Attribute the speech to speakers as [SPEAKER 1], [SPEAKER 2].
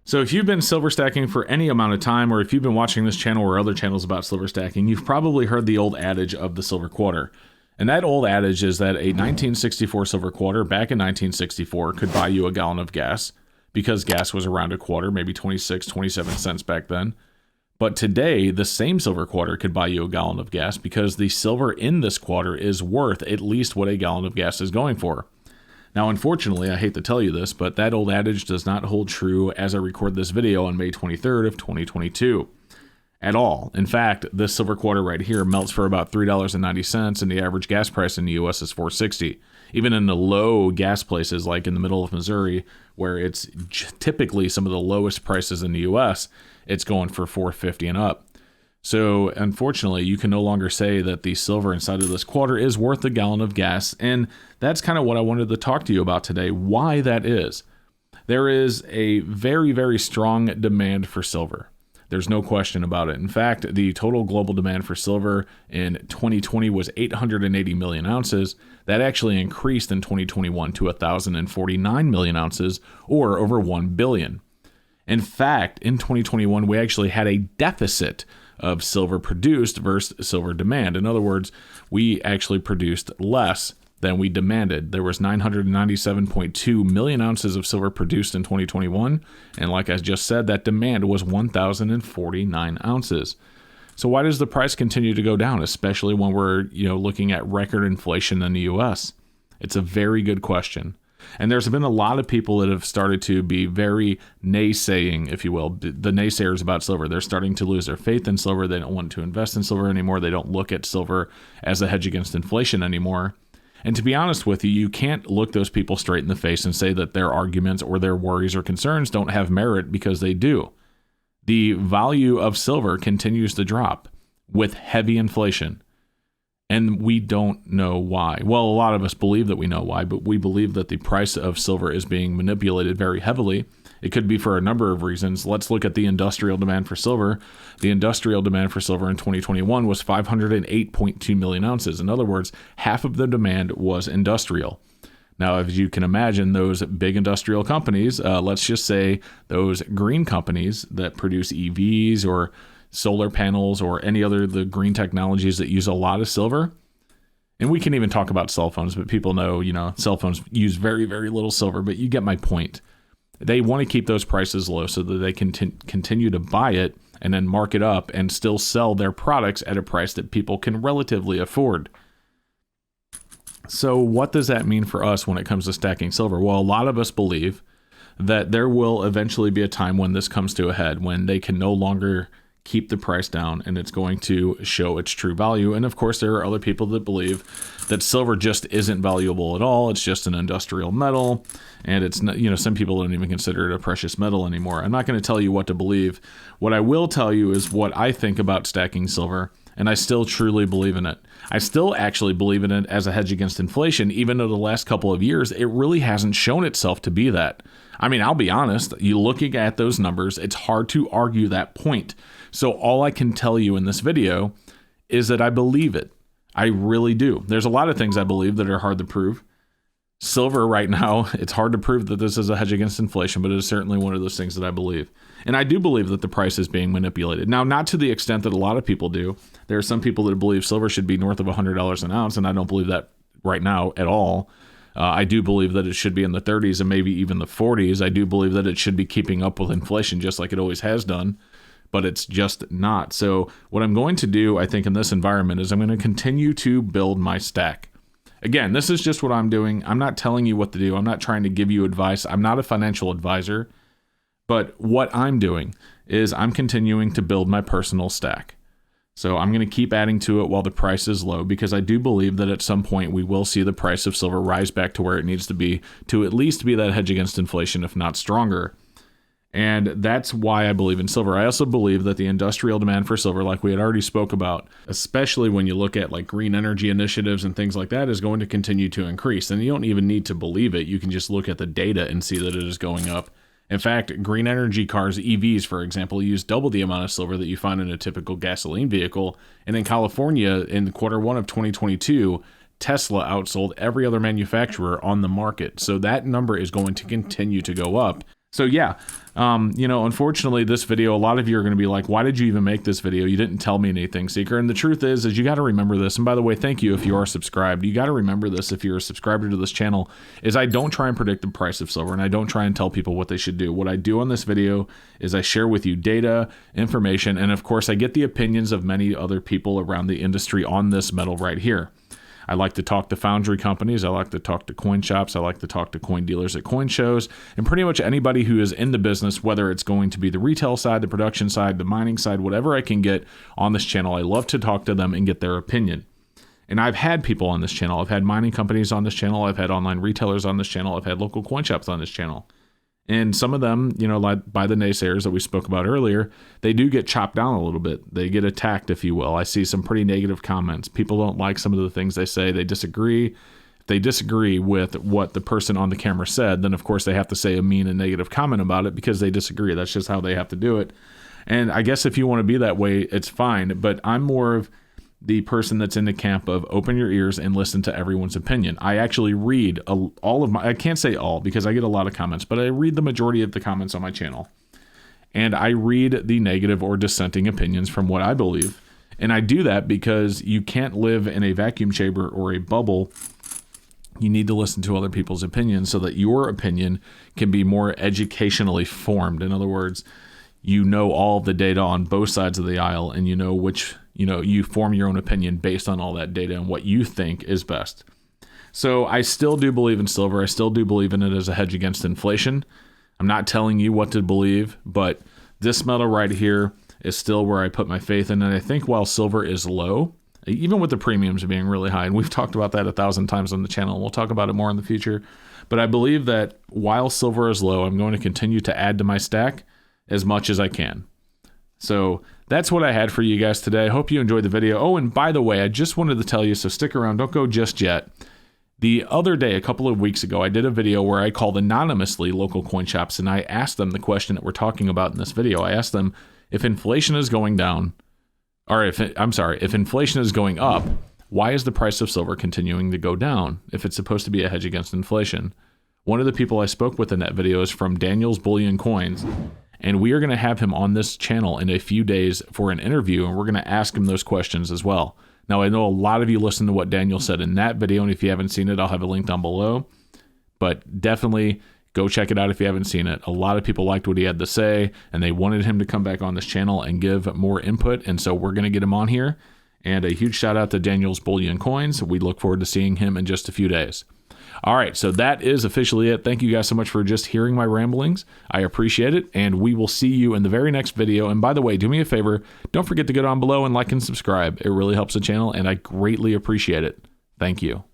[SPEAKER 1] So if you've been silver stacking for any amount of time, or if you've been watching this channel or other channels about silver stacking, you've probably heard the old adage of the silver quarter. And that old adage is that a 1964 silver quarter back in 1964 could buy you a gallon of gas, because gas was around a quarter, maybe 26, 27 cents back then. But today, the same silver quarter could buy you a gallon of gas because the silver in this quarter is worth at least what a gallon of gas is going for. Now, unfortunately, I hate to tell you this, but that old adage does not hold true as I record this video on May 23rd of 2022 at all. In fact, this silver quarter right here melts for about $3.90, and the average gas price in the US is $4.60. Even in the low gas places like in the middle of Missouri, where it's typically some of the lowest prices in the US, it's going for $4.50 and up. So unfortunately, you can no longer say that the silver inside of this quarter is worth a gallon of gas. And that's kind of what I wanted to talk to you about today, why that is. There is a very, very strong demand for silver. There's no question about it. In fact, the total global demand for silver in 2020 was 880 million ounces. That actually increased in 2021 to 1,049 million ounces, or over 1 billion. In fact, in 2021, we actually had a deficit of silver produced versus silver demand. In other words, we actually produced less than we demanded. There was 997.2 million ounces of silver produced in 2021. And like I just said, that demand was 1,049 ounces. So why does the price continue to go down, especially when we're, looking at record inflation in the US? It's a very good question. And there's been a lot of people that have started to be very naysaying, if you will, the naysayers about silver. They're starting to lose their faith in silver. They don't want to invest in silver anymore. They don't look at silver as a hedge against inflation anymore. And to be honest with you, you can't look those people straight in the face and say that their arguments or their worries or concerns don't have merit, because they do. The value of silver continues to drop with heavy inflation. And we don't know why. Well, a lot of us believe that we know why, but we believe that the price of silver is being manipulated very heavily. It could be for a number of reasons. Let's look at the industrial demand for silver. The industrial demand for silver in 2021 was 508.2 million ounces. In other words, half of the demand was industrial. Now, as you can imagine, those big industrial companies, let's just say those green companies that produce EVs or solar panels or any other the green technologies that use a lot of silver. And we can even talk about cell phones, but people know, cell phones use very, very little silver, but you get my point. They want to keep those prices low so that they can continue to buy it and then mark it up and still sell their products at a price that people can relatively afford. So what does that mean for us when it comes to stacking silver? Well, a lot of us believe that there will eventually be a time when this comes to a head, when they can no longer keep the price down and it's going to show its true value. And of course, there are other people that believe that silver just isn't valuable at all. It's just an industrial metal, and it's not, some people don't even consider it a precious metal anymore. I'm not going to tell you what to believe. What I will tell you is what I think about stacking silver, and I still truly believe in it. I still actually believe in it as a hedge against inflation, even though the last couple of years, it really hasn't shown itself to be that. I mean, I'll be honest, you looking at those numbers, it's hard to argue that point. So all I can tell you in this video is that I believe it. I really do. There's a lot of things I believe that are hard to prove. Silver right now, it's hard to prove that this is a hedge against inflation, but it is certainly one of those things that I believe. And I do believe that the price is being manipulated. Now, not to the extent that a lot of people do. There are some people that believe silver should be north of $100 an ounce, and I don't believe that right now at all. I do believe that it should be in the 30s and maybe even the 40s. I do believe that it should be keeping up with inflation just like it always has done, but it's just not. So what I'm going to do, I think, in this environment is I'm going to continue to build my stack. Again, this is just what I'm doing. I'm not telling you what to do. I'm not trying to give you advice. I'm not a financial advisor. But what I'm doing is I'm continuing to build my personal stack. So I'm going to keep adding to it while the price is low, because I do believe that at some point we will see the price of silver rise back to where it needs to be to at least be that hedge against inflation, if not stronger. And that's why I believe in silver. I also believe that the industrial demand for silver, like we had already spoke about, especially when you look at like green energy initiatives and things like that, is going to continue to increase. And you don't even need to believe it. You can just look at the data and see that it is going up. In fact, green energy cars, EVs, for example, use double the amount of silver that you find in a typical gasoline vehicle. And in California, in Q1 of 2022, Tesla outsold every other manufacturer on the market. So that number is going to continue to go up. So yeah, unfortunately, this video, a lot of you are going to be like, why did you even make this video? You didn't tell me anything, Seeker. And the truth is you got to remember this. And by the way, thank you if you are subscribed. You got to remember this if you're a subscriber to this channel, is I don't try and predict the price of silver, and I don't try and tell people what they should do. What I do on this video is I share with you data, information, and of course, I get the opinions of many other people around the industry on this metal right here. I like to talk to foundry companies. I like to talk to coin shops. I like to talk to coin dealers at coin shows, and pretty much anybody who is in the business, whether it's going to be the retail side, the production side, the mining side, whatever I can get on this channel. I love to talk to them and get their opinion. And I've had people on this channel. I've had mining companies on this channel. I've had online retailers on this channel. I've had local coin shops on this channel. And some of them, like by the naysayers that we spoke about earlier, they do get chopped down a little bit. They get attacked, if you will. I see some pretty negative comments. People don't like some of the things they say. They disagree. If they disagree with what the person on the camera said, then of course they have to say a mean and negative comment about it because they disagree. That's just how they have to do it. And I guess if you want to be that way, it's fine. But I'm more of the person that's in the camp of open your ears and listen to everyone's opinion. I actually read all of my, I can't say all because I get a lot of comments, but I read the majority of the comments on my channel. And I read the negative or dissenting opinions from what I believe. And I do that because you can't live in a vacuum chamber or a bubble. You need to listen to other people's opinions so that your opinion can be more educationally formed. In other words, you know all the data on both sides of the aisle, and you know which, you form your own opinion based on all that data and what you think is best. So I still do believe in silver. I still do believe in it as a hedge against inflation. I'm not telling you what to believe, but this metal right here is still where I put my faith in. And I think while silver is low, even with the premiums being really high, and we've talked about that 1,000 times on the channel, and we'll talk about it more in the future, but I believe that while silver is low, I'm going to continue to add to my stack as much as I can. So that's what I had for you guys today. I hope you enjoyed the video. Oh, and by the way, I just wanted to tell you, so stick around, don't go just yet. The other day, a couple of weeks ago, I did a video where I called anonymously local coin shops, and I asked them the question that we're talking about in this video. I asked them if inflation is going down, or if inflation is going up, why is the price of silver continuing to go down if it's supposed to be a hedge against inflation? One of the people I spoke with in that video is from Daniel's Bullion Coins, and we are going to have him on this channel in a few days for an interview, and we're going to ask him those questions as well. Now, I know a lot of you listened to what Daniel said in that video, and if you haven't seen it, I'll have a link down below. But definitely go check it out if you haven't seen it. A lot of people liked what he had to say, and they wanted him to come back on this channel and give more input, and so we're going to get him on here. And a huge shout out to Daniel's Bullion Coins. We look forward to seeing him in just a few days. All right, so that is officially it. Thank you guys so much for just hearing my ramblings. I appreciate it, and we will see you in the very next video. And by the way, do me a favor, don't forget to go down below and like and subscribe. It really helps the channel, and I greatly appreciate it. Thank you.